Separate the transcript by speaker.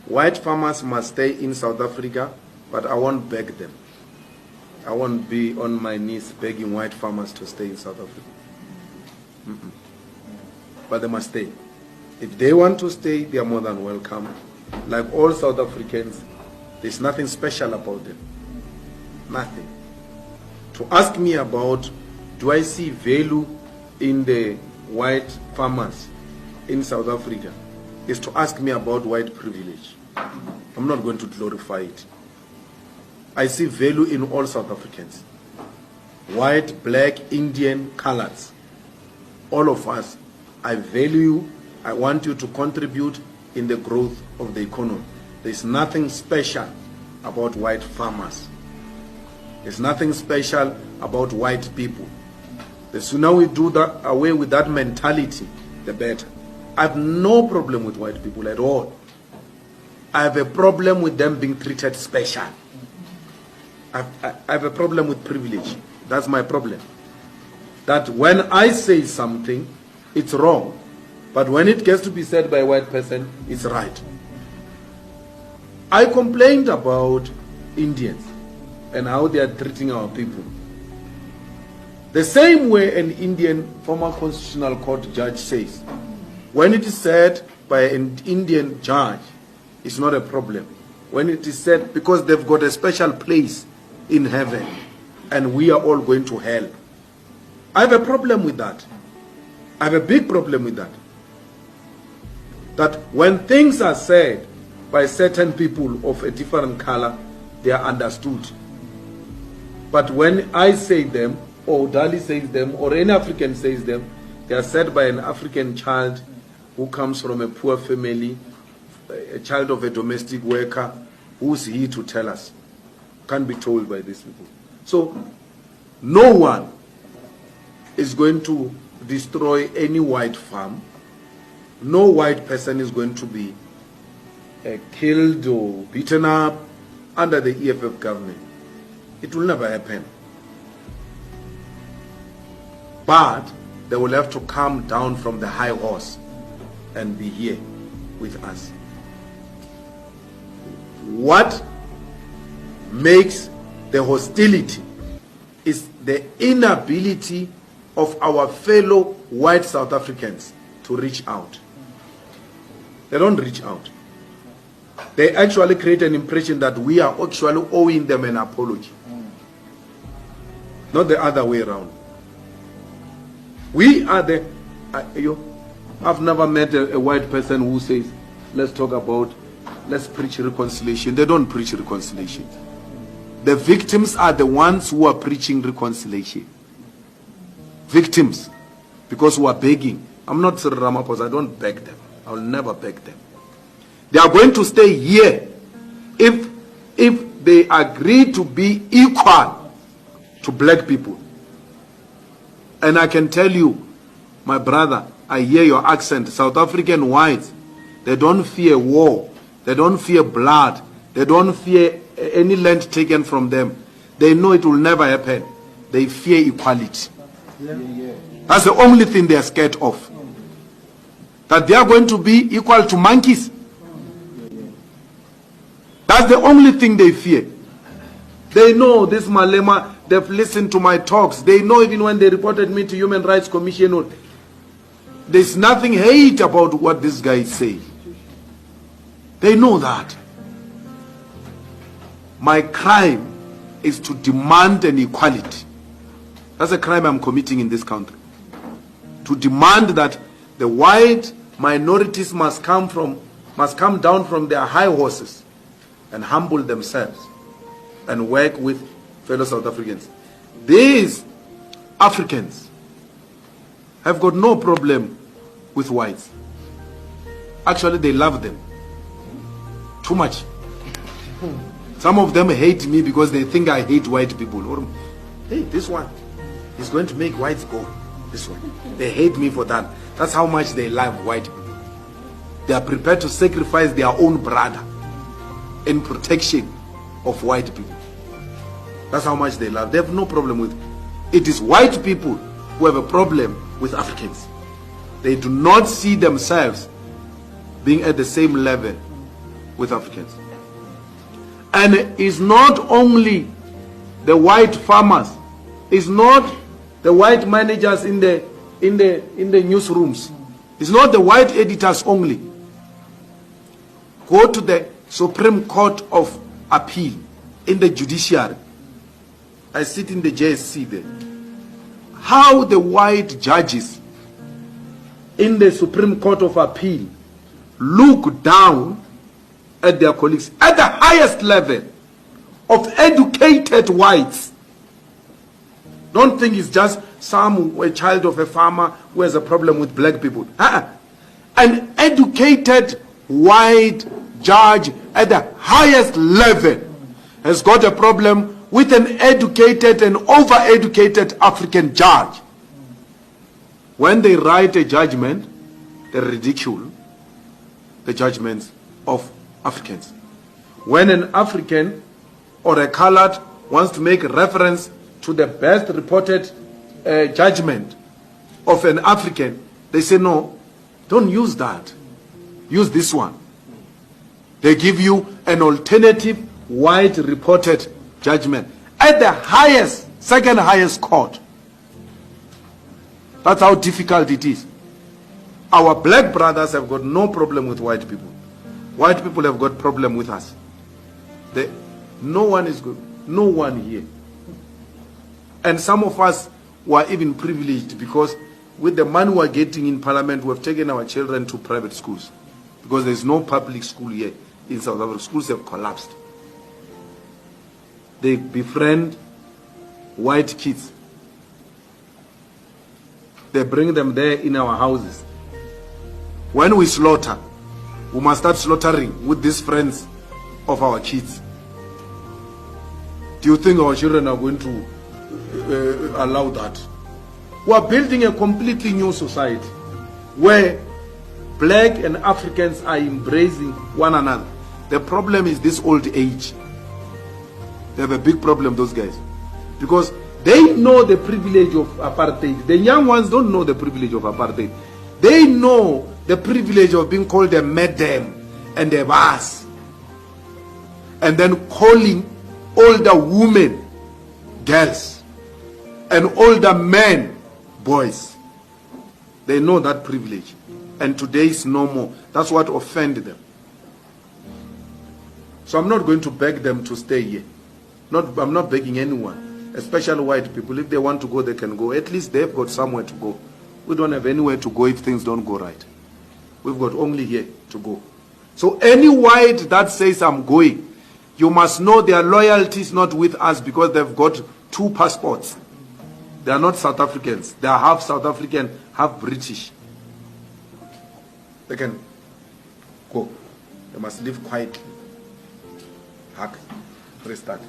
Speaker 1: White farmers must stay in South Africa, but I won't beg them. I won't be on my knees begging white farmers to stay in South Africa. But they must stay. If they want to stay, they are more than welcome. Like all South Africans, there's nothing special about them. Nothing. To ask me about, do I see value in the white farmers in South Africa, is to ask me about white privilege. I'm not going to glorify it. I see value in all South Africans. White, black, Indian, coloreds. All of us. I value you. I want you to contribute in the growth of the economy. There's nothing special about white farmers. There's nothing special about white people. The sooner we do that, away with that mentality, the better. I have no problem with white people at all. I have a problem with them being treated special. I have a problem with privilege. That's my problem. That when I say something, it's wrong. But when it gets to be said by a white person, it's right. I complained about Indians and how they are treating our people. The same way an Indian former constitutional court judge says, when it is said by an Indian judge, it's not a problem. When it is said, because they've got a special place in heaven and we are all going to hell. I have a problem with that. I have a big problem with that. That when things are said by certain people of a different color, they are understood. But when I say them, or Dali says them, or any African says them, they are said by an African child who comes from a poor family, a child of a domestic worker. Who's he to tell us? Can't be told by these people. So no one is going to destroy any white farm. No white person is going to be killed or beaten up under the EFF government. It will never happen. But they will have to come down from the high horse and be here with us. What makes the hostility is the inability of our fellow white South Africans to reach out. They don't reach out. They actually create an impression that we are actually owing them an apology. Not the other way around. We are the... I've never met a white person who says, let's preach reconciliation. They don't preach reconciliation. The victims are the ones who are preaching reconciliation. Victims. Because who are begging. I'm not Cyril Ramaphosa, I don't beg them. I will never beg them. They are going to stay here if they agree to be equal to black people. And I can tell you, my brother, I hear your accent. South African whites, they don't fear war. They don't fear blood. They don't fear any land taken from them. They know it will never happen. They fear equality. That's the only thing they are scared of. That they are going to be equal to monkeys. That's the only thing they fear. They know this Malema, they've listened to my talks. They know even when they reported me to Human Rights Commission, there's nothing hate about what this guy is saying. They know that. My crime is to demand an equality. That's a crime I'm committing in this country. To demand that the white minorities must come down from their high horses and humble themselves and work with fellow South Africans. These Africans have got no problem with whites. Actually, they love them too much. Some of them hate me because they think I hate white people. Or, hey, this one is going to make whites go. This one. They hate me for that. That's how much they love white people. They are prepared to sacrifice their own brother in protection of white people. That's how much they love. They have no problem with it. It is white people who have a problem with Africans. They do not see themselves being at the same level with Africans. And it's not only the white farmers, it's not the white managers in the newsrooms, it's not the white editors only. Go to the Supreme Court of Appeal in the judiciary. I sit in the JSC there. How the white judges in the Supreme Court of Appeal look down at their colleagues at the highest level of educated whites. Don't think it's just a child of a farmer who has a problem with black people. An educated white judge at the highest level has got a problem with an educated and over-educated African judge. When they write a judgment, they ridicule the judgments of Africans. When an African or a colored wants to make reference to the best reported judgment of an African, they say, no, don't use that. Use this one. They give you an alternative white reported judgment at the highest, second highest court. That's how difficult it is. Our black brothers have got no problem with white people. White people have got problem with us. No one is good. No one here. And some of us were even privileged because with the money we're getting in parliament, we've taken our children to private schools. Because there's no public school here in South Africa. Schools have collapsed. They befriend white kids. They bring them there in our houses. When we slaughter, we must start slaughtering with these friends of our kids. Do you think our children are going to allow that? We are building a completely new society where black and Africans are embracing one another. The problem is this old age. They have a big problem, those guys. Because they know the privilege of apartheid. The young ones don't know the privilege of apartheid. They know the privilege of being called a madam and a boss. And then calling older women girls and older men boys. They know that privilege. And today is no more. That's what offended them. So I'm not going to beg them to stay here. I'm not begging anyone, especially white people. If they want to go, they can go. At least they've got somewhere to go. We don't have anywhere to go if things don't go right. We've got only here to go. So any white that says I'm going, you must know their loyalty is not with us because they've got 2 passports. They are not South Africans. They are half South African, half British. They can go. They must live quietly. Hack. Restart.